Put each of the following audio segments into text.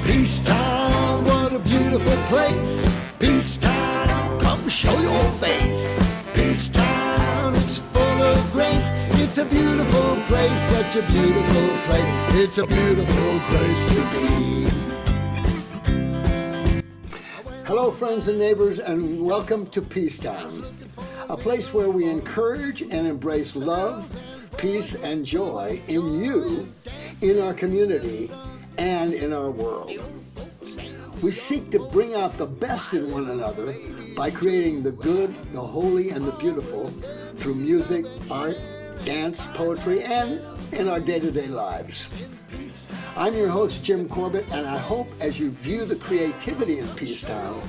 Peacetown, what a beautiful place. Peacetown, come show your face. Peacetown, it's full of grace. It's a beautiful place, such a beautiful place. It's a beautiful place to be. Hello, friends and neighbors, and welcome to Peacetown, a place where we encourage and embrace love, peace, and joy in you, in our community, and in our world. We seek to bring out the best in one another by creating the good, the holy, and the beautiful through music, art, dance, poetry, and in our day-to-day lives. I'm your host, Jim Corbett, and I hope as you view the creativity in Peacetown,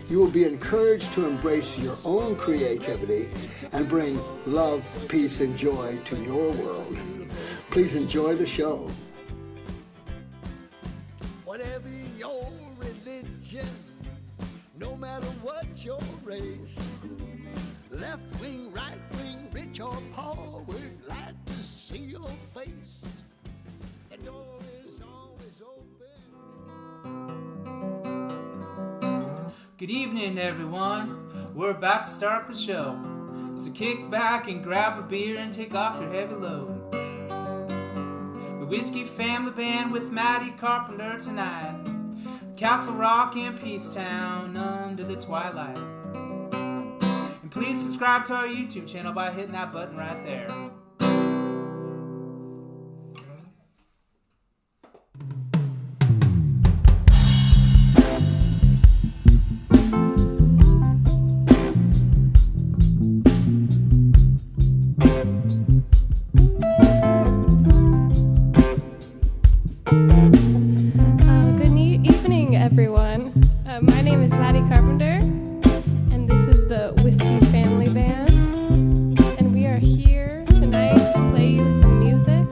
you will be encouraged to embrace your own creativity and bring love, peace, and joy to your world. Please enjoy the show. Whatever your religion, no matter what your race, left wing, right wing, rich or poor, we're glad to see your face. The door is always open. Good evening, everyone. We're about to start the show. So kick back and grab a beer and take off your heavy load. The Whiskey Family Band with Maddie, Carpenter tonight. Castle Rock in Peacetown under the twilight. And please subscribe to our YouTube channel by hitting that button right there. Everyone. My name is Maddie Carpenter, and this is the Whiskey Family Band, and we are here tonight to play you some music,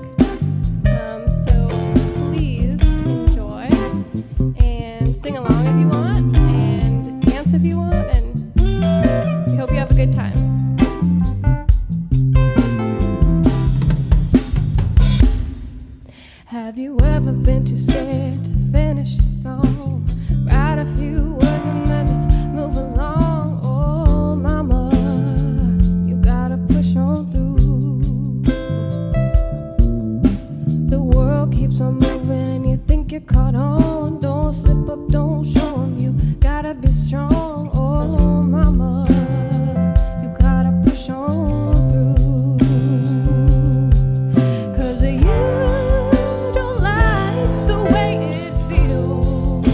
so please enjoy and sing along if you want, and dance if you want, and we hope you have a good time. Have you ever been too scared to finish a song? Write a few words and then just move along. Oh, mama, you gotta push on through. The world keeps on moving, you think you're caught on. Don't slip up, don't show 'em, you gotta be strong. Oh, mama, you gotta push on through. 'Cause you don't like the way it feels.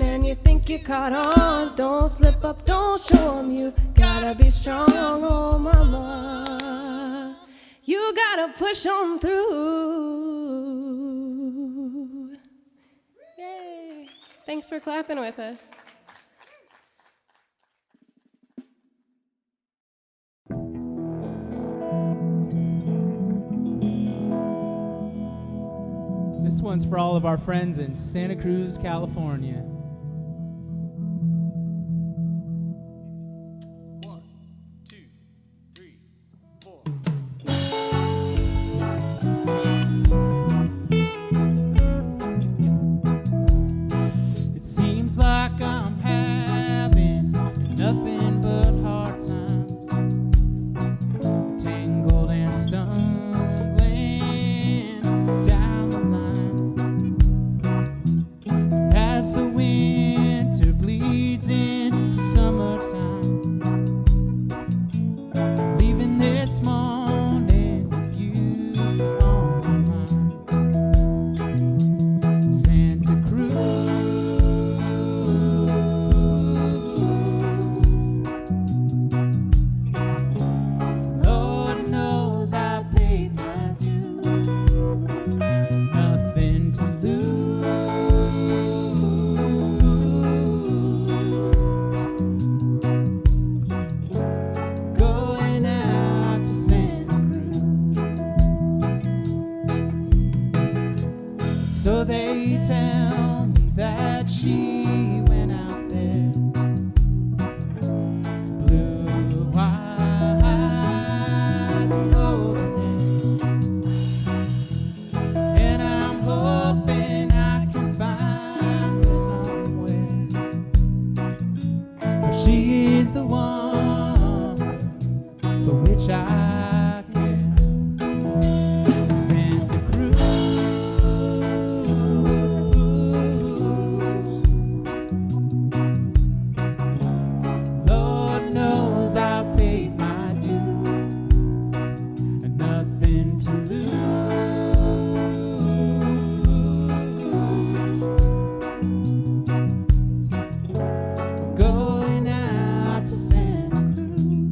slipping and you think you caught on. Don't slip up, don't show 'em you gotta be strong, oh mama. You gotta push on through. Yay. Thanks for clapping with us. This one's for all of our friends in Santa Cruz, California. One, two, three, four. It seems like I'm having nothing but hard times, tangled and stumbling down the line. As the winter bleeds into summertime, leaving this morning with you on my mind. Santa Cruz, Lord knows I've paid my due, nothing to lose. Going out to Santa Cruz. So they tell me that she went out there, blue eyes and golden hair, and I'm hoping I can find her somewhere, for she is the one for which I care. Santa Cruz, Lord knows I've paid my due, and nothing to lose. Going out to Santa Cruz.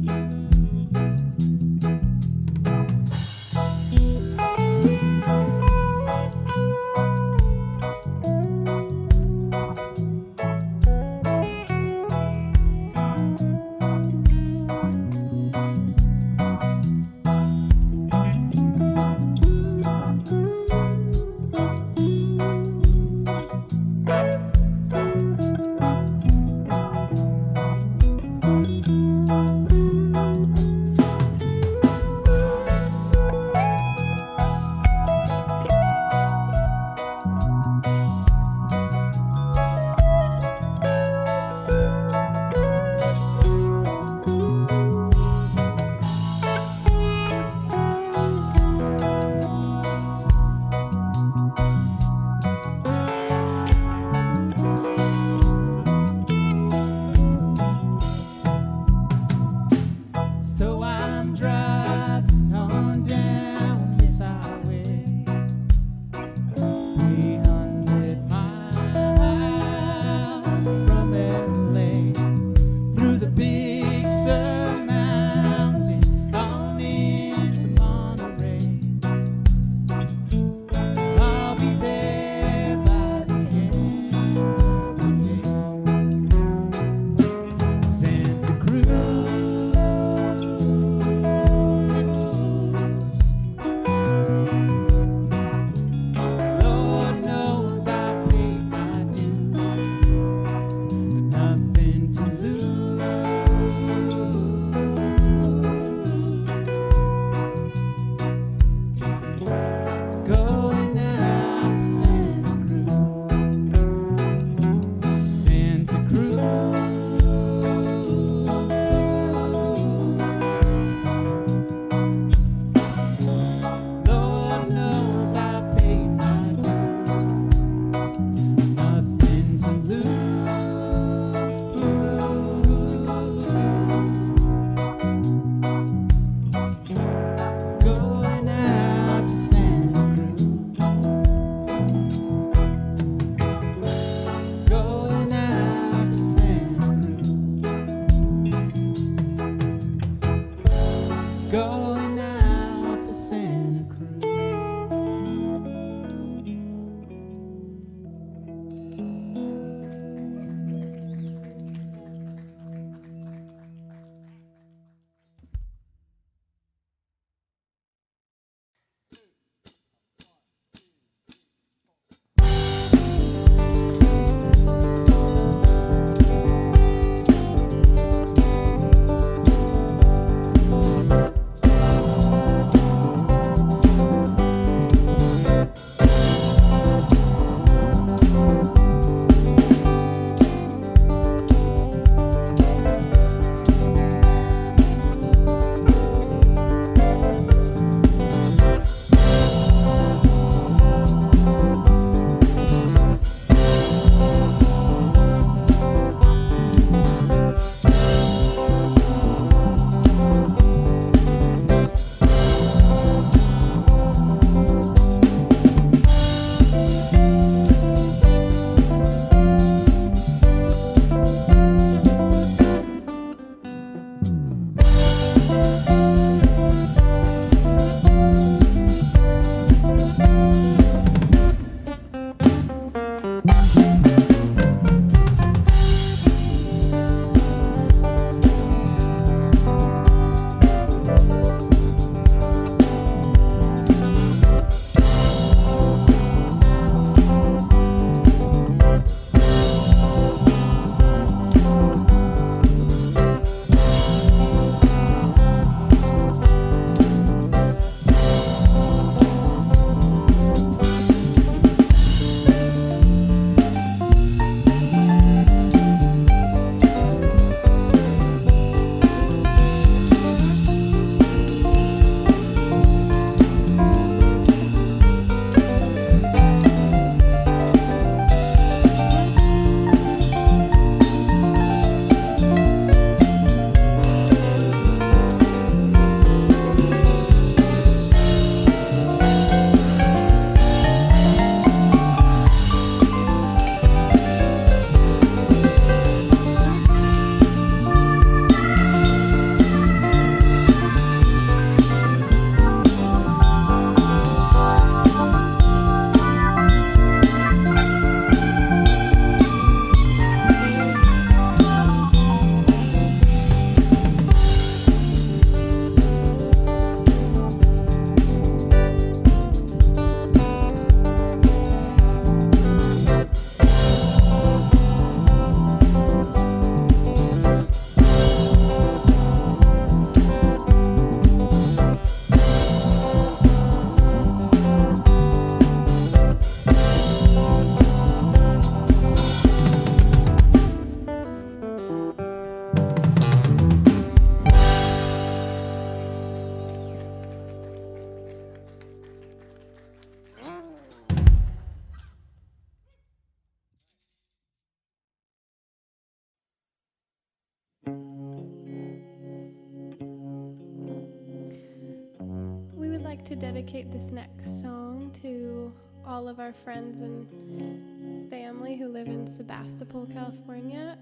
to dedicate this next song to all of our friends and family who live in Sebastopol, California.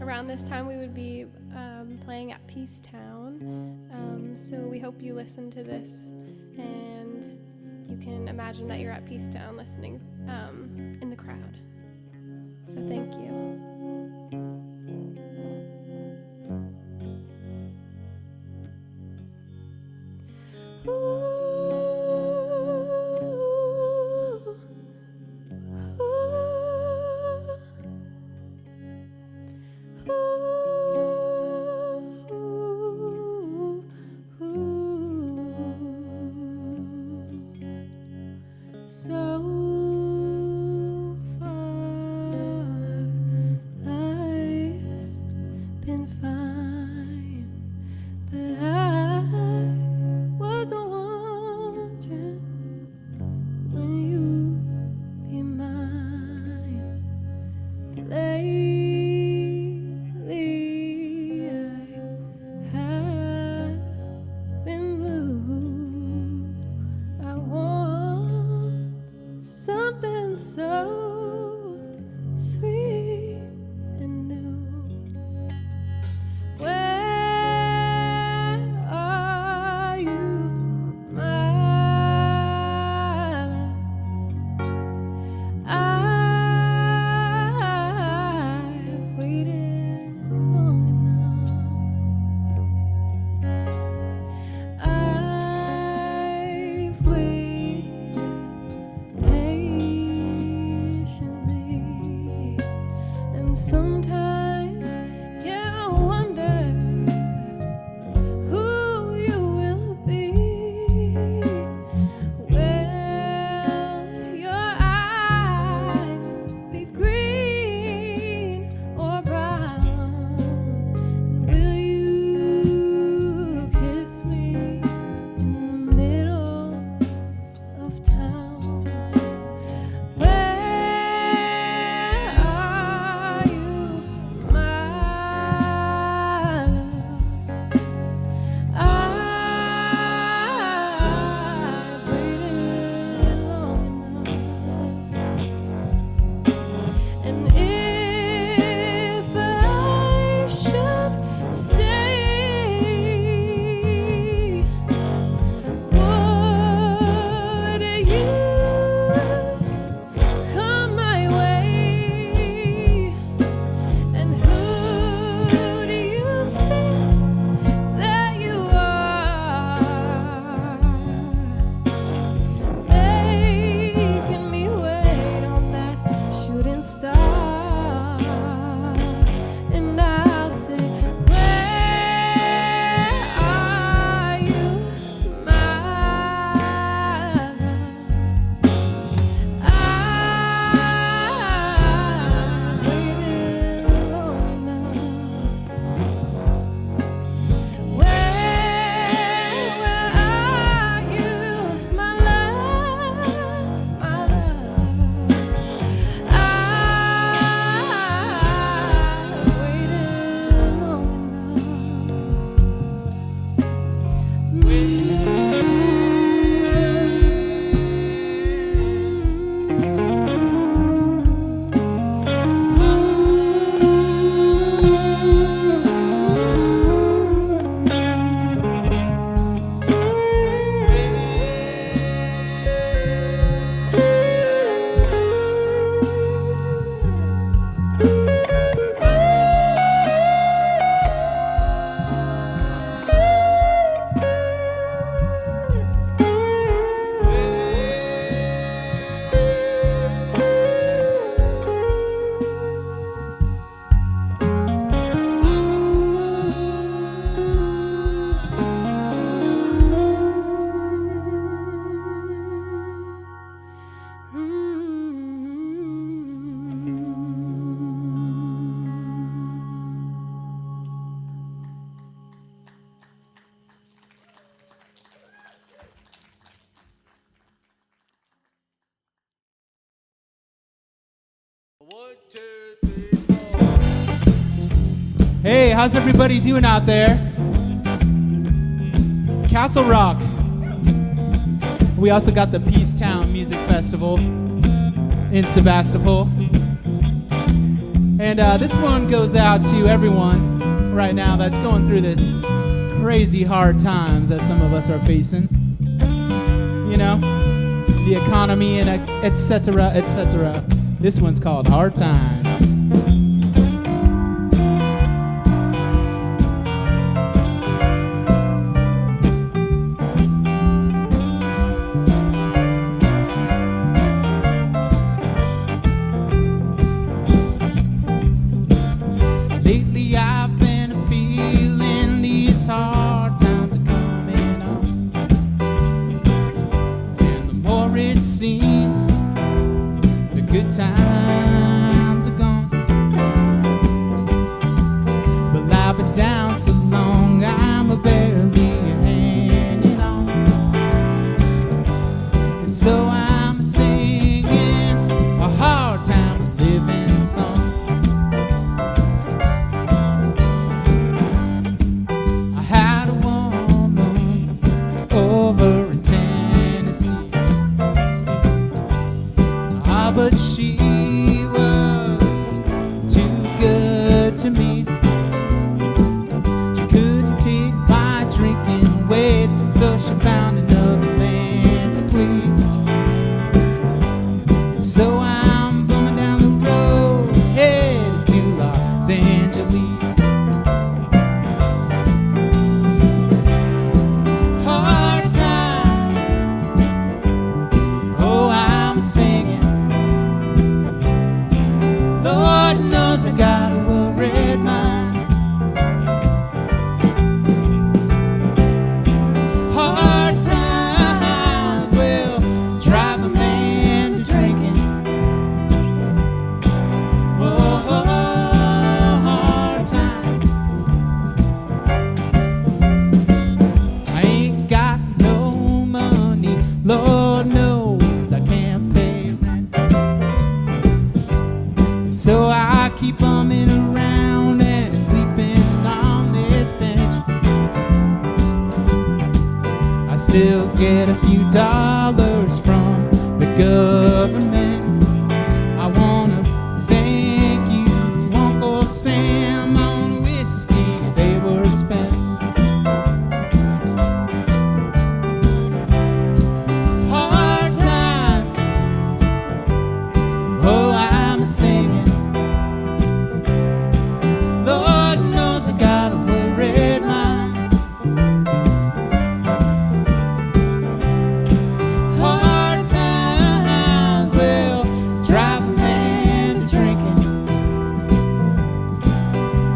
Around this time we would be playing at Peacetown, so we hope you listen to this and you can imagine that you're at Peacetown listening in the crowd. So thank you. Hey, how's everybody doing out there? Castle Rock. We also got the Peacetown Music Festival in Sebastopol. And this one goes out to everyone right now that's going through this crazy hard times that some of us are facing. You know, the economy and etc., etc. This one's called Hard Times. Lately I've been feeling these hard times are coming on, and the more it seems the good times are gone. But I've been down so long I'm barely hanging on, and so I'm singing a hard time living song. But she was too good to me. She couldn't take my drinking ways, so she found another man to please. So I'm bumming down the road, headed to Los Angeles. Hard times, oh, I'm singing. Lord knows I got a worried mind. Hard times will drive a man to drinking. Oh, hard times. I ain't got no money, Lord knows I can't pay rent. So I keep bumming around and sleeping on this bench. I still get a few dollars from the government. I wanna thank you, Uncle Sam, on whiskey they were spent. Hard times, oh, I'm singing. Lord knows I got a worried mind. Hard times will drive a man to drinking.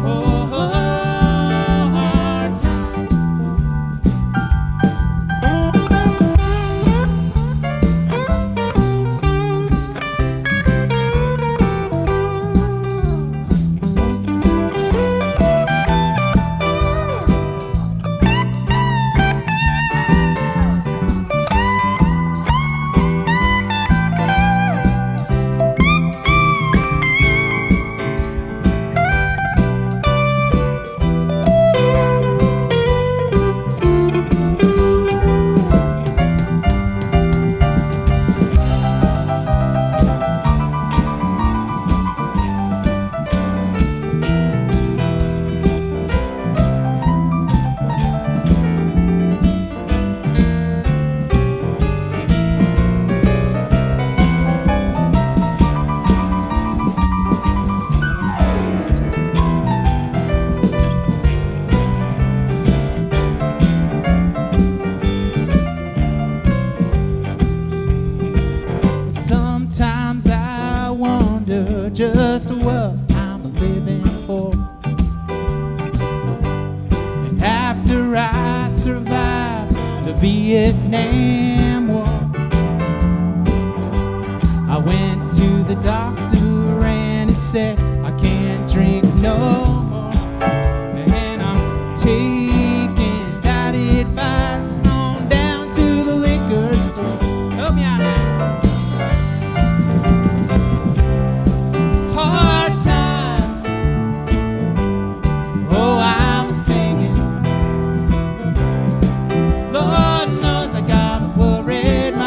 Oh, hard times. Sometimes I wonder just what I'm living for. And after I survived the Vietnam War, I went to the doctor and he said I can't drink no more. And I'm taking that advice on down to the liquor store. Help me out now. Hard times, oh, I'm singing. Lord knows I got a worried mind.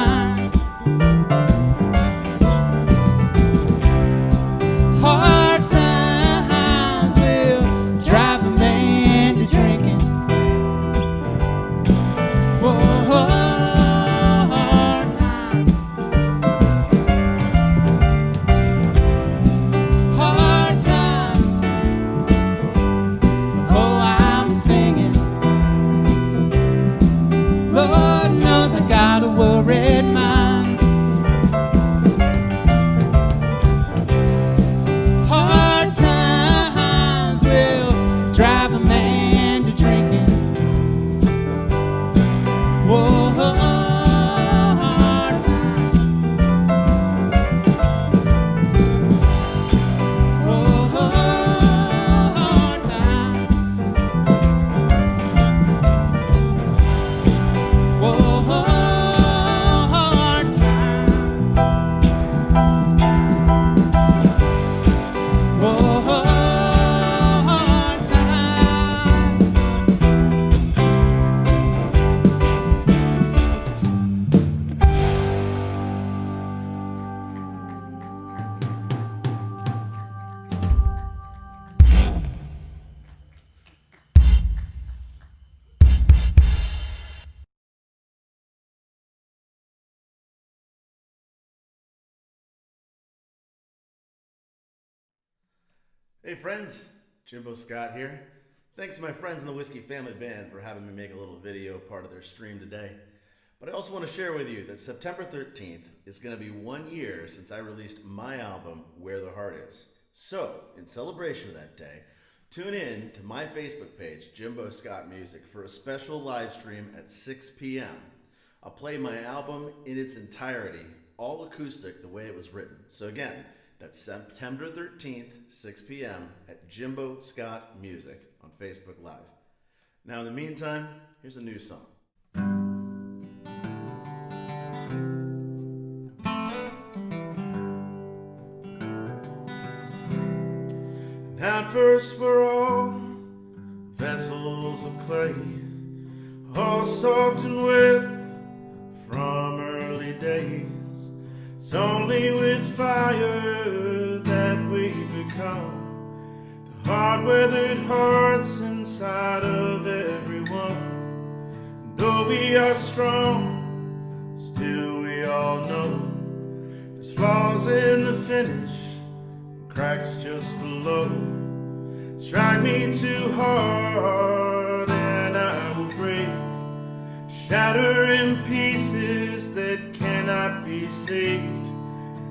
Hey friends, Jimbo Scott here. Thanks to my friends in the Whiskey Family Band for having me make a little video part of their stream today. But I also want to share with you that September 13th is going to be 1 year since I released my album, Where the Heart Is. So, in celebration of that day, tune in to my Facebook page, Jimbo Scott Music, for a special live stream at 6 p.m. I'll play my album in its entirety, all acoustic the way it was written. So again, that's September 13th, 6 p.m. at Jimbo Scott Music on Facebook Live. Now in the meantime, here's a new song. And at first we're all vessels of clay, all soft and wet from early days. It's only with fire that we become the hard-weathered hearts inside of everyone. And though we are strong, still we all know there's flaws in the finish, cracks just below. Strike me too hard and I will break, shatter in pieces that cannot be saved.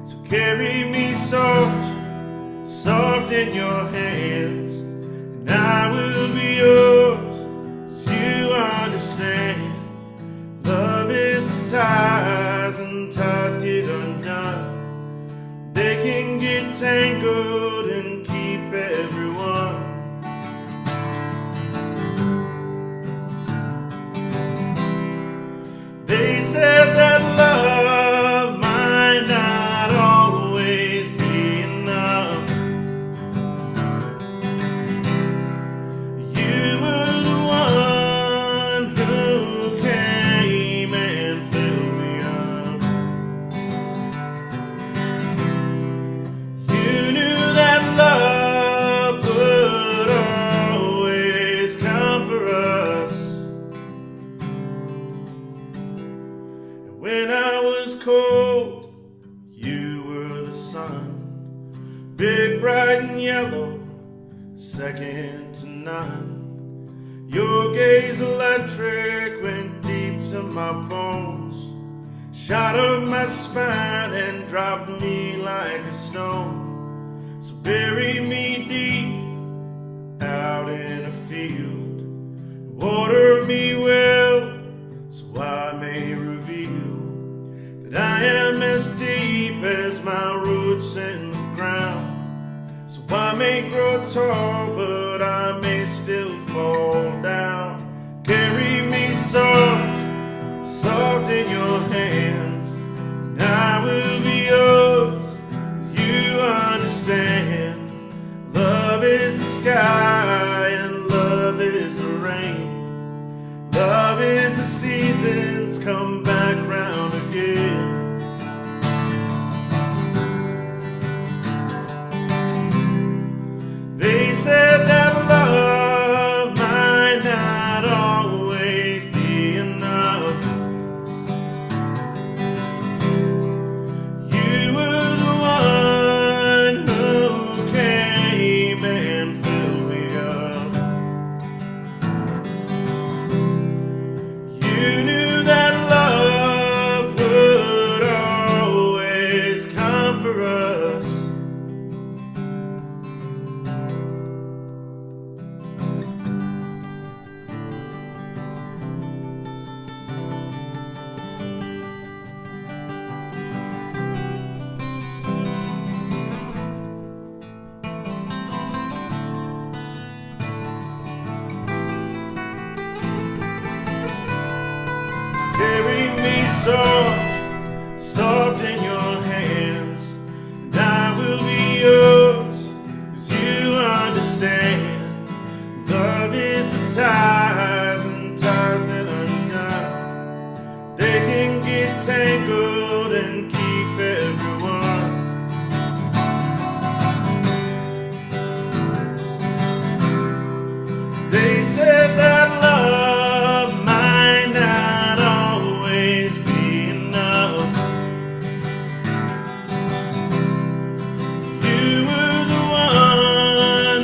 So carry me soft, soft in your hands, and I will be yours, so you understand. Love is the ties, and ties get undone. They can get tangled and keep everyone. They said that love might not always be enough. You were the one who came and filled me up. You knew that love would always come for us. When I was cold, you were the sun, big, bright, and yellow, second to none. Your gaze electric went deep to my bones, shot up my spine and dropped me like a stone. So bury me deep out in a field, water me well, so I may reveal that I am as deep as my roots in the ground. So I may grow tall, but I may still fall down. Carry me soft, soft in your hands, and I will be yours, you understand. Love is the sky and love is the rain. Love is the seasons come back round again. They said that love might not always be enough. You were the one who came and filled me up. You knew that love would always come for us. Carry me soft, soft in your hands, and I will be yours, 'cause you understand. Love is the ties, and ties that undone. They can get tangled and keep everyone. They said that love might not always be enough. You were the one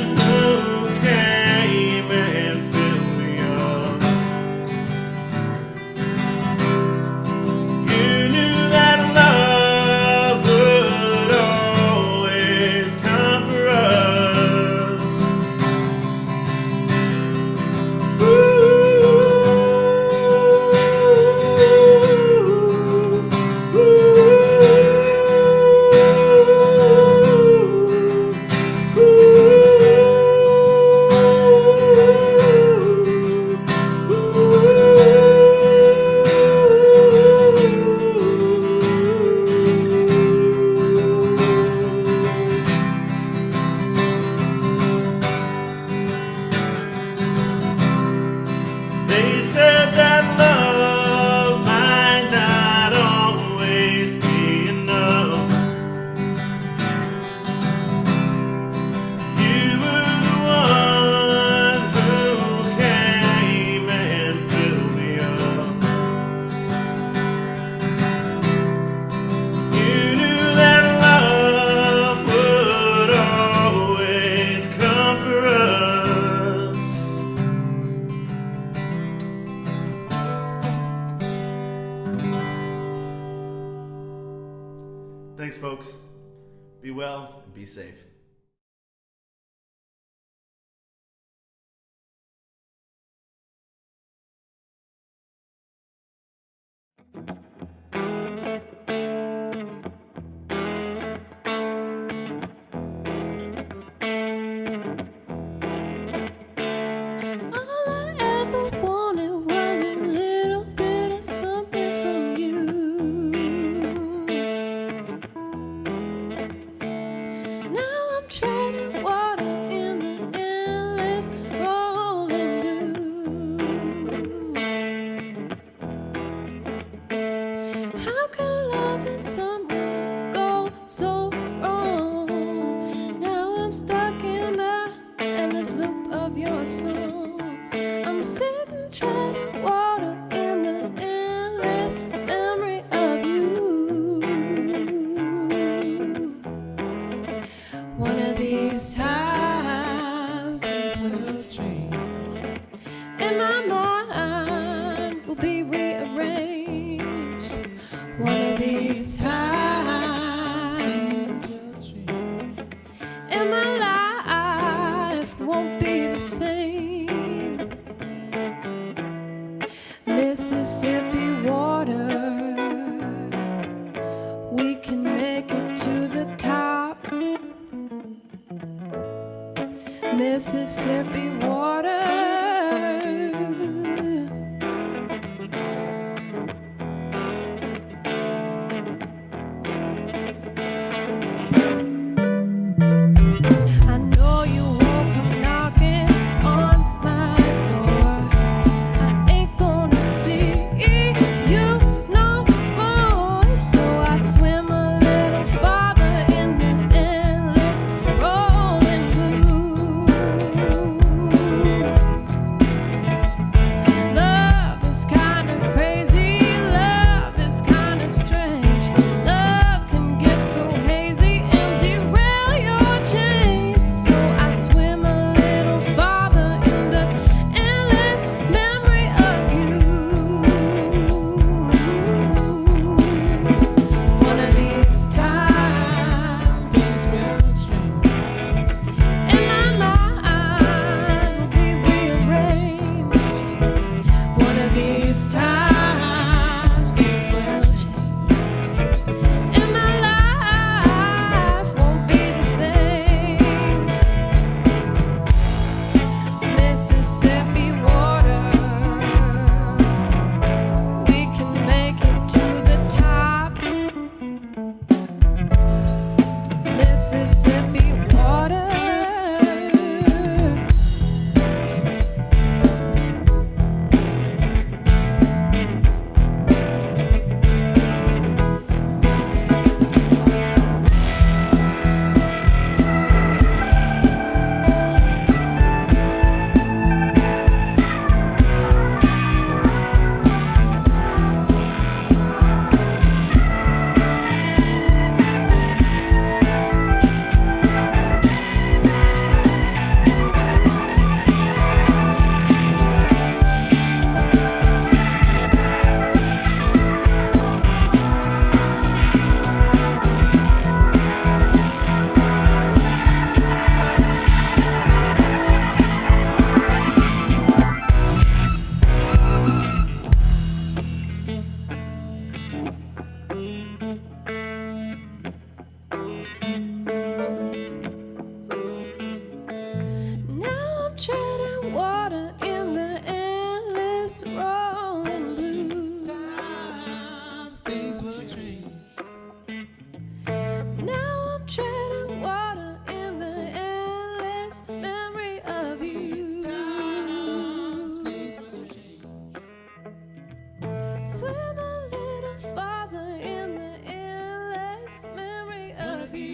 well and be safe. Mississippi water. I know you won't come knocking on my door. I ain't gonna see you no more. So I swim a little farther in the endless rolling blue. Love is kinda crazy, love is kinda strange. Love can get so hazy and derail your chase. So I swim a little farther in the endless memory of you. One of these times things will change, and my mind will be rearranged. One of these times things will change, and my life won't be the same. Mississippi water, we can make it to the top. Mississippi water. Now I'm treading water in the endless rolling blue. Things will change. Now I'm treading water in the endless memory of you. Swim a little farther in the endless memory of you.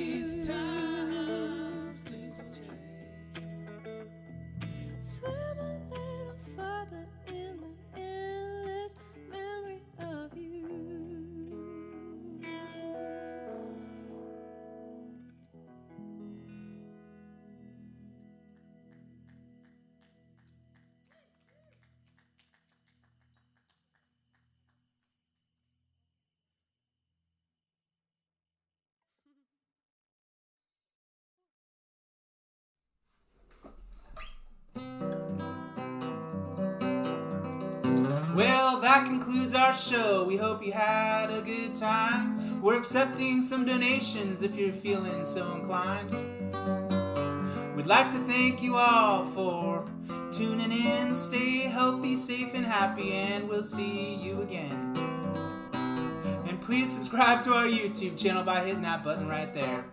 that concludes our show. We hope you had a good time. We're accepting some donations if you're feeling so inclined. We'd like to thank you all for tuning in. Stay healthy, safe, and happy, and we'll see you again. And please subscribe to our YouTube channel by hitting that button right there.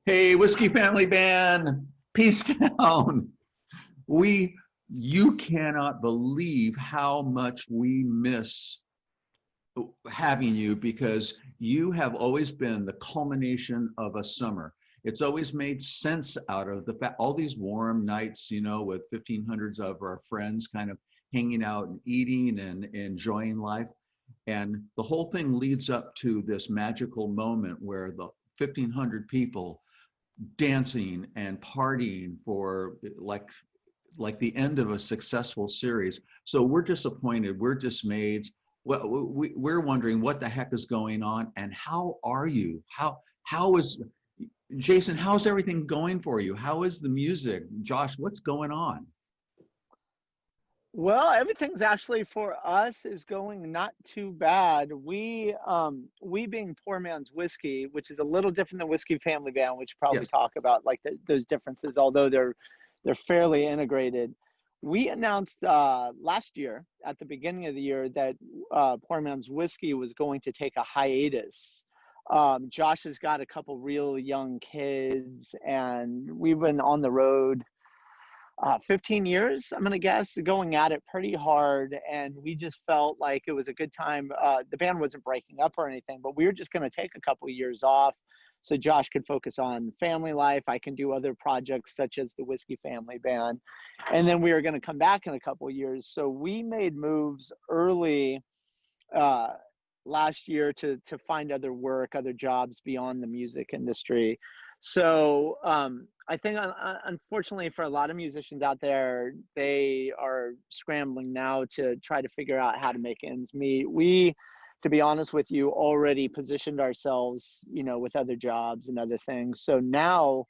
Hey, Whiskey Family Band, Peacetown. You cannot believe how much we miss having you, because you have always been the culmination of a summer. It's always made sense out of the fact, all these warm nights, you know, with 1,500s of our friends kind of hanging out and eating and enjoying life. And the whole thing leads up to this magical moment where the 1,500 people dancing and partying for like the end of a successful series. So we're disappointed, we're dismayed. Well, we're wondering what the heck is going on, and how are you? How is Jason? How's everything going for you? How is the music? Josh, what's going on? Well, everything's actually for us is going not too bad. We being PoorMansWhiskey, which is a little different than Whiskey Family Band, which probably Yes. talk about like those differences, although they're fairly integrated. We announced last year at the beginning of the year that PoorMansWhiskey was going to take a hiatus. Josh has got a couple real young kids, and we've been on the road 15 years, I'm going to guess, going at it pretty hard. And we just felt like it was a good time. The band wasn't breaking up or anything, but we were just going to take a couple of years off so Josh could focus on family life. I can do other projects such as the Whiskey Family Band. And then we were going to come back in a couple of years. So we made moves early last year to find other work, other jobs beyond the music industry. So I think, unfortunately, for a lot of musicians out there, they are scrambling now to try to figure out how to make ends meet. We, to be honest with you, already positioned ourselves, you know, with other jobs and other things. So now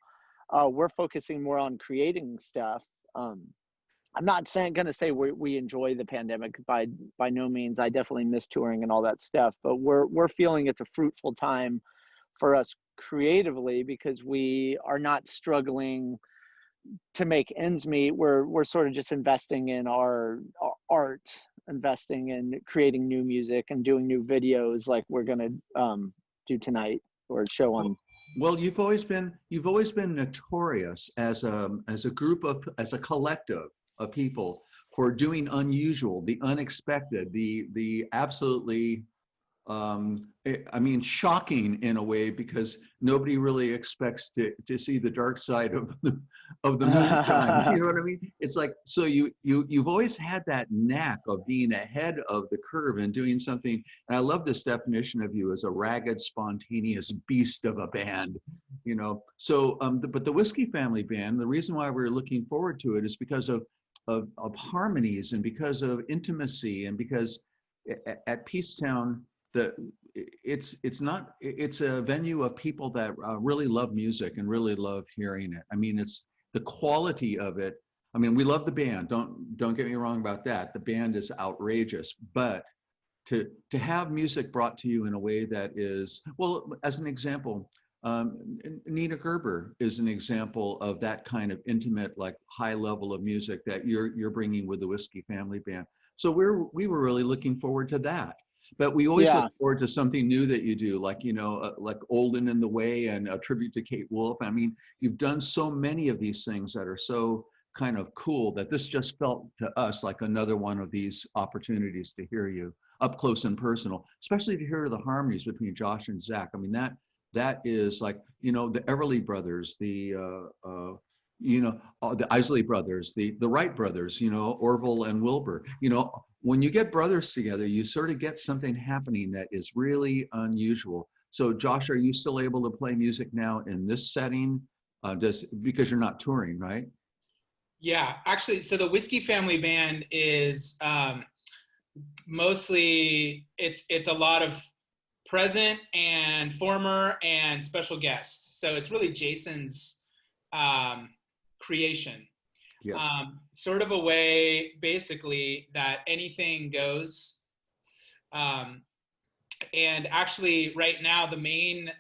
we're focusing more on creating stuff. I'm not going to say we enjoy the pandemic by no means. I definitely miss touring and all that stuff, but we're feeling it's a fruitful time for us creatively, because we are not struggling to make ends meet. We're sort of just investing in our art, investing in creating new music and doing new videos like we're going to do tonight, or show on. Well, you've always been notorious as a group of, as a collective of people, for doing unusual, the unexpected, the absolutely I mean, shocking in a way, because nobody really expects to see the dark side of the moonshine. You know what I mean? It's like, so you've always had that knack of being ahead of the curve and doing something. And I love this definition of you as a ragged, spontaneous beast of a band. You know, so but the Whiskey Family Band, the reason why we're looking forward to it is because of harmonies, and because of intimacy, and because at Peacetown, it's a venue of people that really love music and really love hearing it. I mean, it's the quality of it. I mean, we love the band. Don't get me wrong about that. The band is outrageous, but to have music brought to you in a way that is, well, as an example, Nina Gerber is an example of that kind of intimate, like high level of music that you're bringing with the Whiskey Family Band. So we were really looking forward to that. But we always look forward to something new that you do, like, you know, like Olden in the Way and a tribute to Kate Wolf. I mean, you've done so many of these things that are so kind of cool that this just felt to us like another one of these opportunities to hear you up close and personal, especially to hear the harmonies between Josh and Zach. I mean, that is like, you know, the Everly brothers, the you know, the Isley brothers, the Wright brothers, you know, Orville and Wilbur. You know, when you get brothers together, you sort of get something happening that is really unusual. So Josh, are you still able to play music now in this setting? Because you're not touring, right? Yeah, actually, so the Whiskey Family Band is mostly, it's a lot of present and former and special guests. So it's really Jason's creation. Yes. Sort of a way, basically, that anything goes. And actually, right now, the main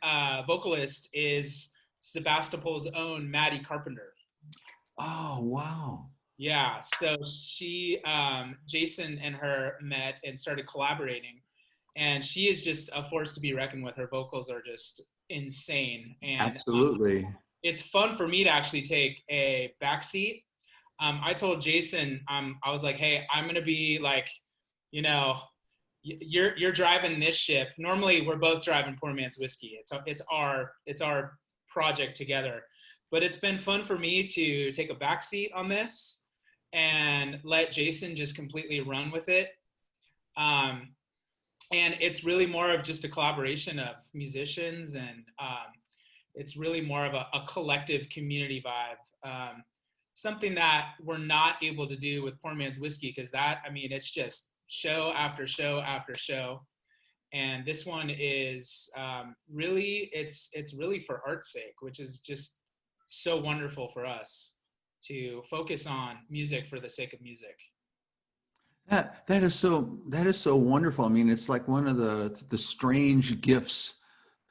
vocalist is Sebastopol's own Maddie Carpenter. Oh, wow. Yeah, so she, Jason and her met and started collaborating, and she is just a force to be reckoned with. Her vocals are just insane, and Absolutely. it's fun for me to actually take a backseat. I told Jason, I was like, hey, I'm gonna be like, you know, you're driving this ship. Normally, we're both driving PoorMansWhiskey. It's our project together, but it's been fun for me to take a backseat on this and let Jason just completely run with it. And it's really more of just a collaboration of musicians, and it's really more of a collective community vibe. Something that we're not able to do with PoorMansWhiskey, because that, I mean, it's just show after show after show. And this one is really, it's really for art's sake, which is just so wonderful for us to focus on music for the sake of music. That is so wonderful. I mean, it's like one of the strange gifts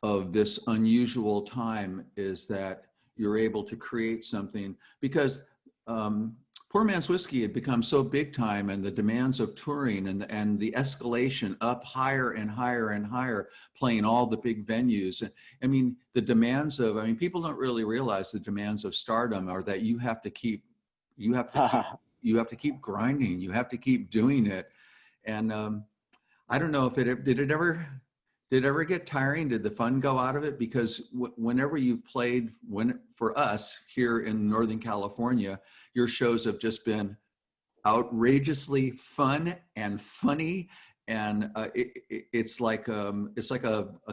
of this unusual time is that you're able to create something, because PoorMansWhiskey had become so big time, and the demands of touring and the escalation up higher and higher and higher, playing all the big venues. And I mean, the demands of, I mean, people don't really realize the demands of stardom are that you have to keep grinding, you have to keep doing it. And I don't know if did it ever get tiring? Did the fun go out of it? Because whenever you've played, for us here in Northern California, your shows have just been outrageously fun and funny. And it's like a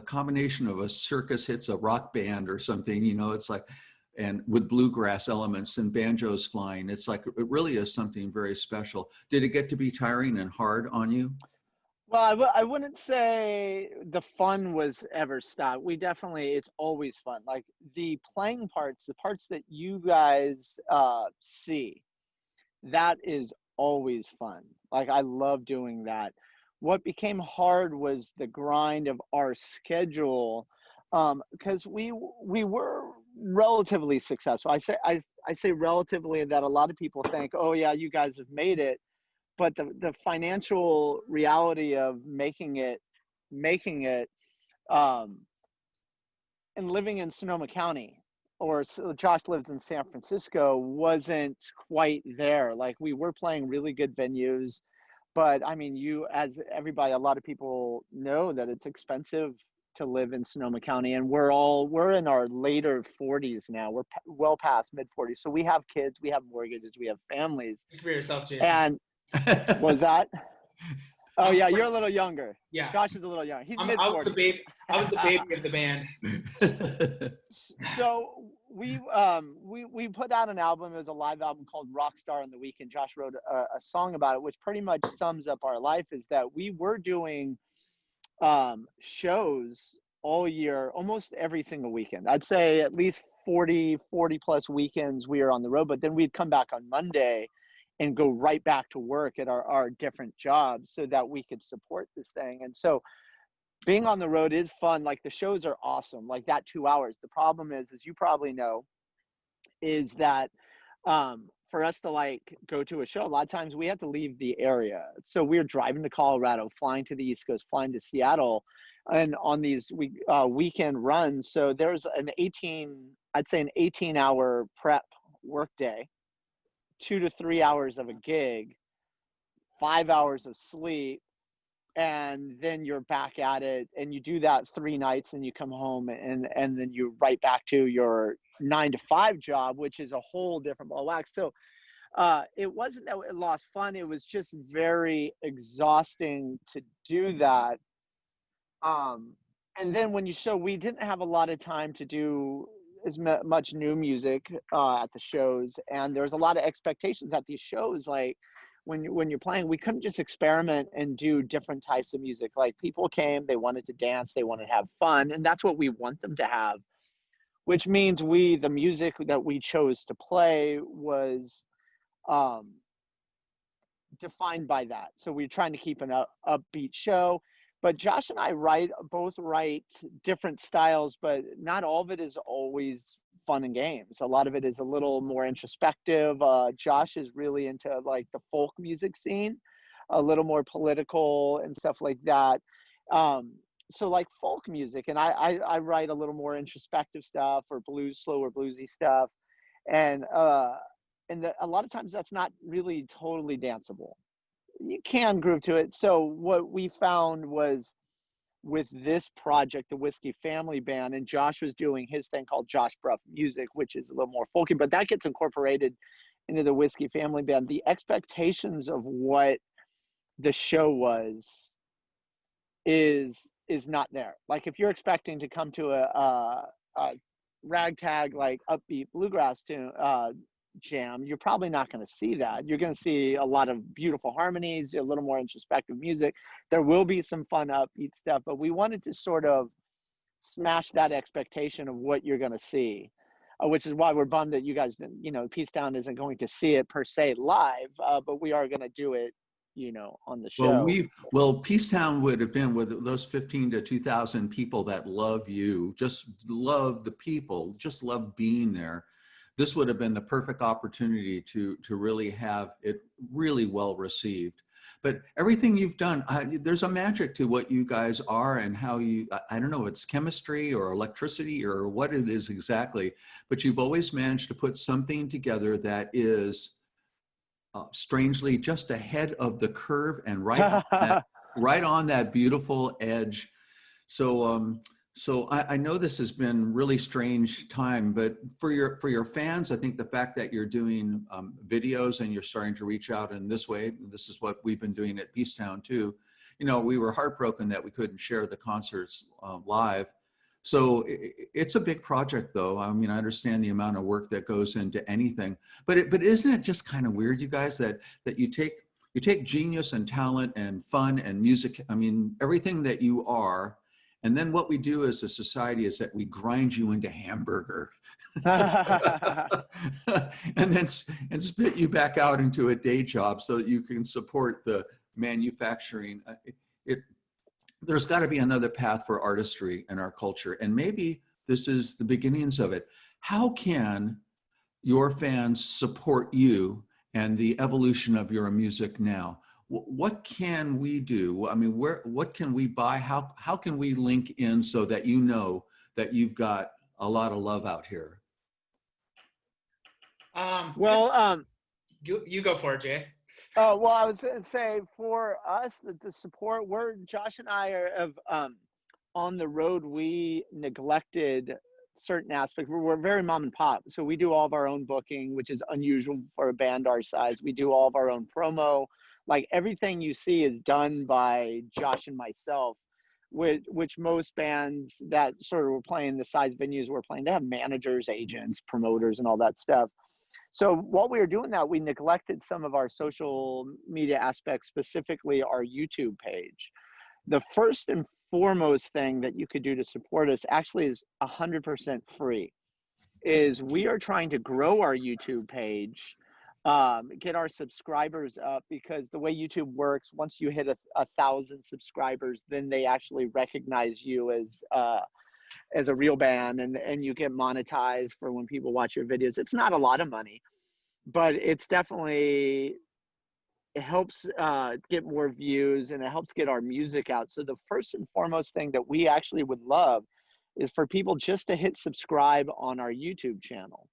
combination of a circus hits a rock band or something, you know, it's like, and with bluegrass elements and banjos flying. It's like, it really is something very special. Did it get to be tiring and hard on you? Well, I wouldn't say the fun was ever stopped. We definitely, it's always fun. Like the playing parts, the parts that you guys see, that is always fun. Like I love doing that. What became hard was the grind of our schedule, because we were relatively successful. I say relatively, that a lot of people think, oh yeah, you guys have made it. But the financial reality of making it, and living in Sonoma County, or Josh lives in San Francisco, wasn't quite there. Like we were playing really good venues, but I mean, as everybody, a lot of people know that it's expensive to live in Sonoma County, and we're in our later 40s now. We're well past mid 40s, so we have kids, we have mortgages, we have families. Speak for yourself, Jason. And was that? Oh yeah, you're a little younger. Yeah, Josh is a little younger. He's mid 40s. I was the baby of the band. So we put out an album. It was a live album called Rockstar in the Weekend. Josh wrote a song about it, which pretty much sums up our life. Is that we were doing shows all year, almost every single weekend. I'd say at least 40 plus weekends we were on the road, but then we'd come back on Monday and go right back to work at our different jobs so that we could support this thing. And so being on the road is fun. Like the shows are awesome, like that 2 hours. The problem is, as you probably know, is that for us to like go to a show, a lot of times we have to leave the area. So we're driving to Colorado, flying to the East Coast, flying to Seattle, and on these weekend runs. So there's an 18-hour prep work day, 2 to 3 hours of a gig, 5 hours of sleep, and then you're back at it, and you do that 3 nights, and you come home, and then you're right back to your 9-to-5 job, which is a whole different ball of wax. So it wasn't that it lost fun, it was just very exhausting to do that. And then when we didn't have a lot of time to do as much new music at the shows, and there's a lot of expectations at these shows. Like when you're playing, we couldn't just experiment and do different types of music. Like people came, they wanted to dance, they wanted to have fun, and that's what we want them to have. which means the music that we chose to play was defined by that. So we're trying to keep an upbeat show. But Josh and I both write different styles, but not all of it is always fun and games. A lot of it is a little more introspective. Josh is really into like the folk music scene, a little more political and stuff like that. So like folk music, and I write a little more introspective stuff or slower bluesy stuff. And a lot of times that's not really totally danceable. You can groove to it. So what we found was with this project, the Whiskey Family Band, and Josh was doing his thing called Josh Brough Music, which is a little more folky, but that gets incorporated into the Whiskey Family Band. The expectations of what the show is not there. Like if you're expecting to come to a ragtag, like upbeat bluegrass jam, you're probably not going to see that. You're going to see a lot of beautiful harmonies, a little more introspective music. There will be some fun upbeat stuff, but we wanted to sort of smash that expectation of what you're going to see, which is why we're bummed that you guys, Peacetown isn't going to see it per se live, but we are going to do it, on the show. Well, Peacetown would have been with those 15 to 2,000 people that love you, just love the people, just love being there. This would have been the perfect opportunity to really have it really well received. But everything you've done, there's a magic to what you guys are and how I don't know, it's chemistry or electricity or what it is exactly, but you've always managed to put something together that is strangely just ahead of the curve and right on that beautiful edge. So I know this has been really strange time, but for your fans, I think the fact that you're doing videos and you're starting to reach out in this way, this is what we've been doing at Peacetown too. We were heartbroken that we couldn't share the concerts live. So it's a big project though. I mean, I understand the amount of work that goes into anything, but isn't it just kind of weird, you guys, that you take genius and talent and fun and music, I mean, everything that you are, and then what we do as a society is that we grind you into hamburger and then spit you back out into a day job so that you can support the manufacturing. There's got to be another path for artistry in our culture. And maybe this is the beginnings of it. How can your fans support you and the evolution of your music now? What can we do? I mean, what can we buy? How can we link in so that that you've got a lot of love out here? You go for it, Jay. Oh, well, I was going to say for us, the support, Josh and I are on the road, we neglected certain aspects. We're very mom and pop. So we do all of our own booking, which is unusual for a band our size. We do all of our own promo. Like everything you see is done by Josh and myself, which most bands that sort of were playing the size venues we're playing, they have managers, agents, promoters, and all that stuff. So while we were doing that, we neglected some of our social media aspects, specifically our YouTube page. The first and foremost thing that you could do to support us actually is 100% free, is we are trying to grow our YouTube page, get our subscribers up, because the way YouTube works, once you hit 1,000 subscribers, then they actually recognize you as a real band, and you get monetized for when people watch your videos. It's not a lot of money, but it's definitely, it helps get more views and it helps get our music out. So the first and foremost thing that we actually would love is for people just to hit subscribe on our YouTube channel.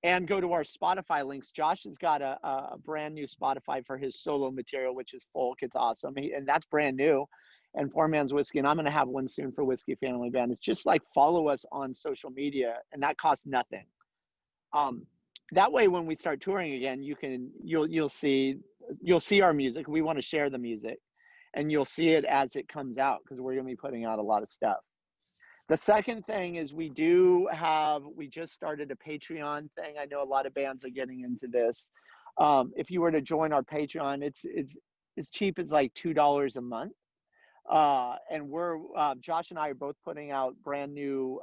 And go to our Spotify links. Josh has got a brand new Spotify for his solo material, which is folk. It's awesome. And that's brand new. And PoorMansWhiskey, and I'm going to have one soon for Whiskey Family Band. It's just like follow us on social media, and that costs nothing. That way, when we start touring again, you'll see our music. We want to share the music, and you'll see it as it comes out, because we're going to be putting out a lot of stuff. The second thing is we just started a Patreon thing. I know a lot of bands are getting into this. If you were to join our Patreon, it's as cheap as like $2 a month. And we're Josh and I are both putting out brand new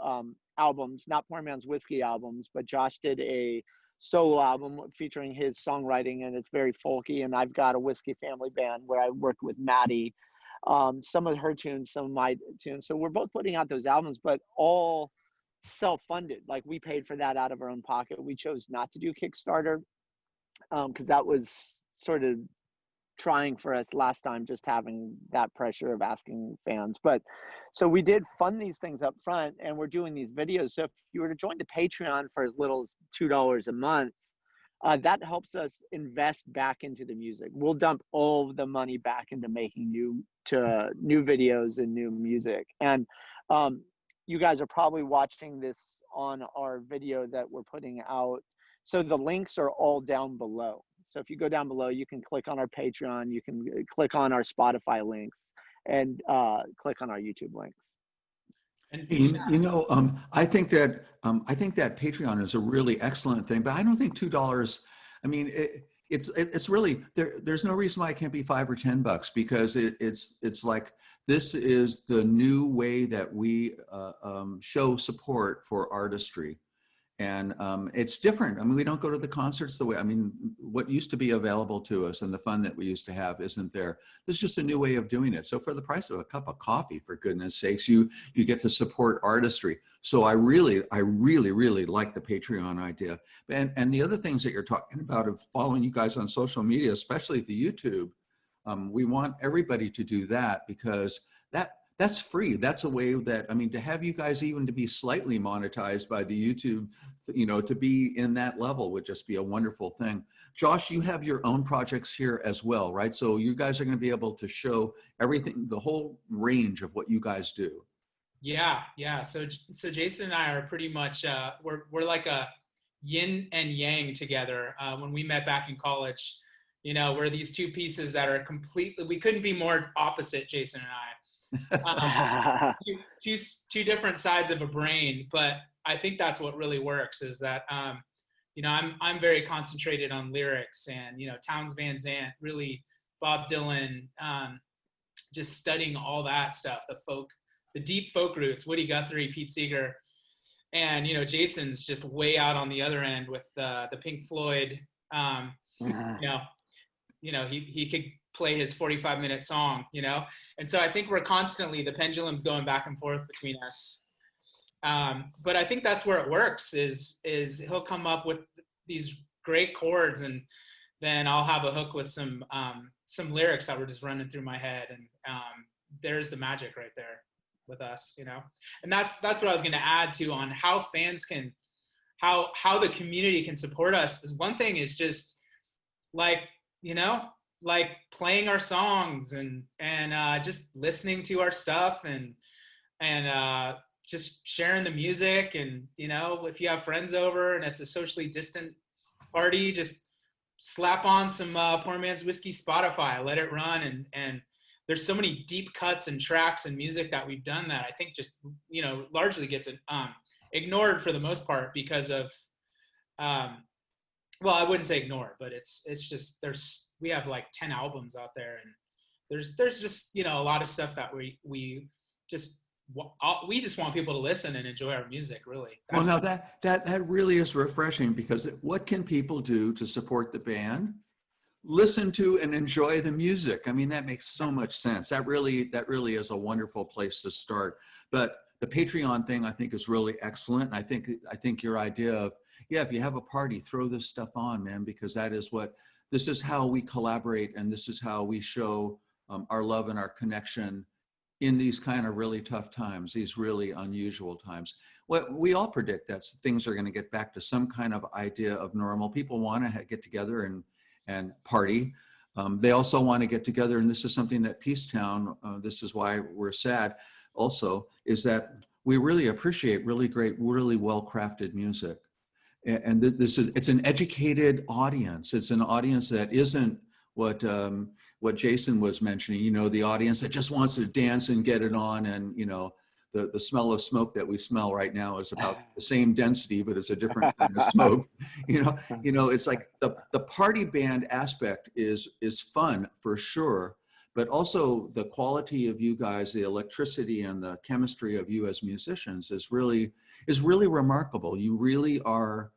albums, not PoorMansWhiskey albums, but Josh did a solo album featuring his songwriting, and it's very folky. And I've got a Whiskey Family Band where I worked with Maddie, some of her tunes, some of my tunes. So we're both putting out those albums, but all self-funded. Like, we paid for that out of our own pocket. We chose not to do Kickstarter because that was sort of trying for us last time, just having that pressure of asking fans. But so we did fund these things up front, and we're doing these videos. So if you were to join the Patreon for as little as $2 a month, that helps us invest back into the music. We'll dump all of the money back into making new videos and new music. And you guys are probably watching this on our video that we're putting out. So the links are all down below. So if you go down below, you can click on our Patreon, you can click on our Spotify links, and click on our YouTube links. And I think that Patreon is a really excellent thing, but I don't think $2. I mean, it's really there's no reason why it can't be $5 or $10 because it's like this is the new way that we show support for artistry. And it's different. I mean, we don't go to the concerts the way, I mean, what used to be available to us and the fun that we used to have isn't there. This is just a new way of doing it. So for the price of a cup of coffee, for goodness sakes, you get to support artistry. So I really like the Patreon idea. And the other things that you're talking about of following you guys on social media, especially the YouTube, we want everybody to do that because that's free. That's a way that, I mean, to have you guys even to be slightly monetized by the YouTube, to be in that level would just be a wonderful thing. Josh, you have your own projects here as well, right? So you guys are going to be able to show everything, the whole range of what you guys do. Yeah. So Jason and I are pretty much, we're like a yin and yang together. When we met back in college, we're these two pieces that are completely, we couldn't be more opposite, Jason and I. Two different sides of a brain, but I think that's what really works is that I'm very concentrated on lyrics and Townes Van Zandt, really Bob Dylan, just studying all that stuff, the deep folk roots, Woody Guthrie, Pete Seeger, and Jason's just way out on the other end with the Pink Floyd. He could play his 45-minute song, and so I think we're constantly, the pendulum's going back and forth between us. But I think that's where it works is he'll come up with these great chords, and then I'll have a hook with some lyrics that were just running through my head, and there's the magic right there with us, and that's what I was going to add to on how fans can, how the community can support us. Is one thing is just like playing our songs and just listening to our stuff and just sharing the music. And, if you have friends over and it's a socially distant party, just slap on some PoorMansWhiskey Spotify, let it run. And there's so many deep cuts and tracks and music that we've done that I think just, largely gets ignored for the most part because of, well, I wouldn't say ignored, but it's just, we have like 10 albums out there, and there's just, a lot of stuff that we just want people to listen and enjoy our music, really. Well, now that really is refreshing, because what can people do to support the band? Listen to and enjoy the music. I mean, that makes so much sense. That really is a wonderful place to start. But the Patreon thing, I think, is really excellent. And I think your idea of, if you have a party, throw this stuff on, man, because this is how we collaborate, and this is how we show our love and our connection in these kind of really tough times, these really unusual times. Well, we all predict that things are going to get back to some kind of idea of normal. People want to get together and party. They also want to get together, and this is something that Peacetown, this is why we're sad also, is that we really appreciate really great, really well-crafted music. And it's an educated audience. It's an audience that isn't what Jason was mentioning, the audience that just wants to dance and get it on. And, the smell of smoke that we smell right now is about the same density, but it's a different kind of smoke. It's like the party band aspect is fun for sure, but also the quality of you guys, the electricity and the chemistry of you as musicians is really remarkable. You really are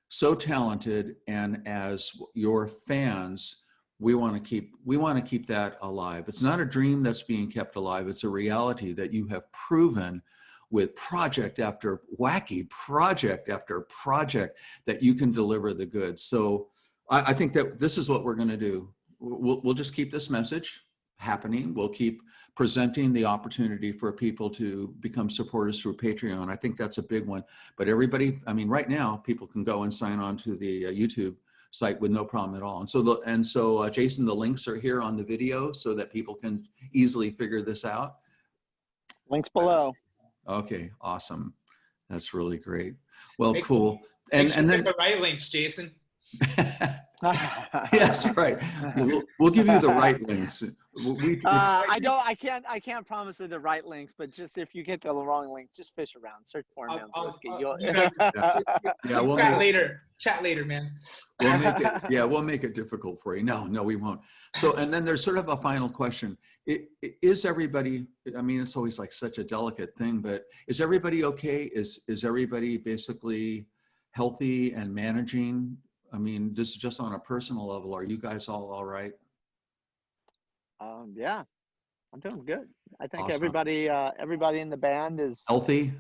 so talented, and as your fans, we want to keep that alive. It's not a dream that's being kept alive. It's a reality that you have proven with project after wacky project after project that you can deliver the goods. So I think that this is what we're going to do. We'll just keep this message happening. We'll keep presenting the opportunity for people to become supporters through Patreon. I think that's a big one. But everybody, I mean, right now, people can go and sign on to the YouTube site with no problem at all. And so, Jason, the links are here on the video so that people can easily figure this out. Links below. Okay, awesome. That's really great. Well, Make cool. Make And sure then the right links, Jason. yes, right. We'll give you the right links. I can't promise you the right links, but just if you get the wrong link, just fish around, search PoorMansWhiskey. Chat later, man. We'll make it difficult for you. No, we won't. So, and then there's sort of a final question. Is everybody, I mean, it's always like such a delicate thing, but is everybody okay? Is everybody basically healthy and managing? I mean, this is just on a personal level. Are you guys all right? Yeah, I'm doing good. I think Awesome. everybody in the band is Healthy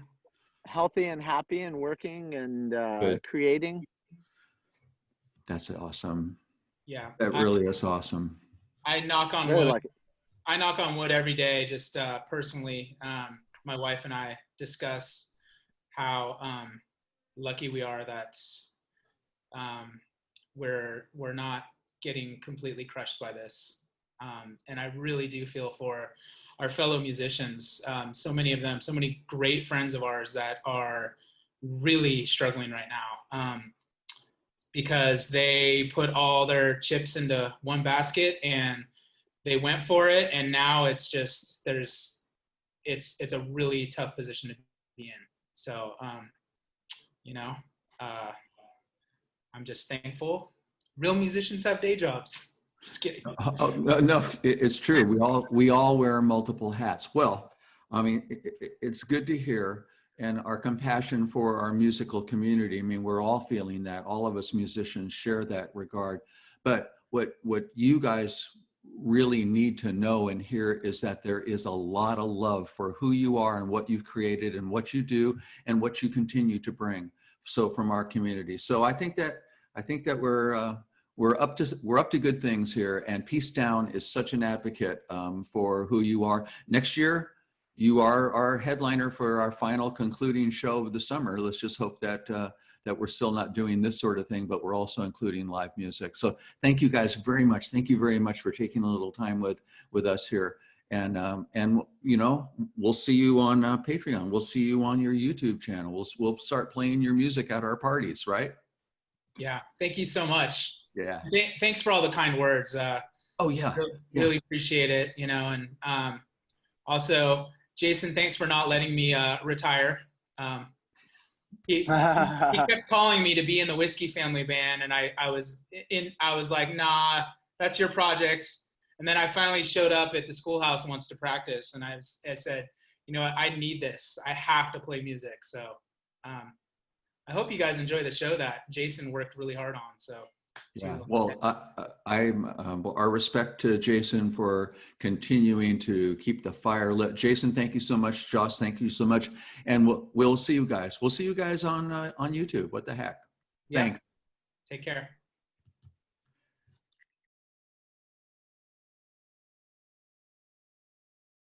and happy and working and Good. creating. That's awesome. Yeah. That really is awesome. I knock on Really wood. like it. I knock on wood every day, just personally. My wife and I discuss how lucky we are that we're not getting completely crushed by this. And I really do feel for our fellow musicians. So many of them, so many great friends of ours that are really struggling right now because they put all their chips into one basket and they went for it. And now it's just, it's a really tough position to be in. So, I'm just thankful. Real musicians have day jobs. Just kidding. No, it's true. We all wear multiple hats. Well, I mean, it's good to hear, and our compassion for our musical community. I mean, we're all feeling that. All of us musicians share that regard. But what you guys really need to know and hear is that there is a lot of love for who you are and what you've created and what you do and what you continue to bring. So from our community. So I think that we're up to good things here, and Peacetown is such an advocate for who you are. Next year, you are our headliner for our final concluding show of the summer. Let's just hope that that we're still not doing this sort of thing, but we're also including live music. So thank you guys very much. Thank you very much for taking a little time with us here. And we'll see you on Patreon. We'll see you on your YouTube channel. We'll start playing your music at our parties, right? Yeah. Thank you so much. Yeah. Thanks for all the kind words. Really appreciate it. And also, Jason, thanks for not letting me retire. He kept calling me to be in the Whiskey Family Band, and I was like, nah, that's your project. And then I finally showed up at the schoolhouse once to practice, and I said, you know what, I need this. I have to play music. So I hope you guys enjoy the show that Jason worked really hard on. So. Yeah. Well, our respect to Jason for continuing to keep the fire lit. Jason, thank you so much. Josh, thank you so much. And we'll see you guys. We'll see you guys on YouTube. What the heck? Yeah. Thanks. Take care.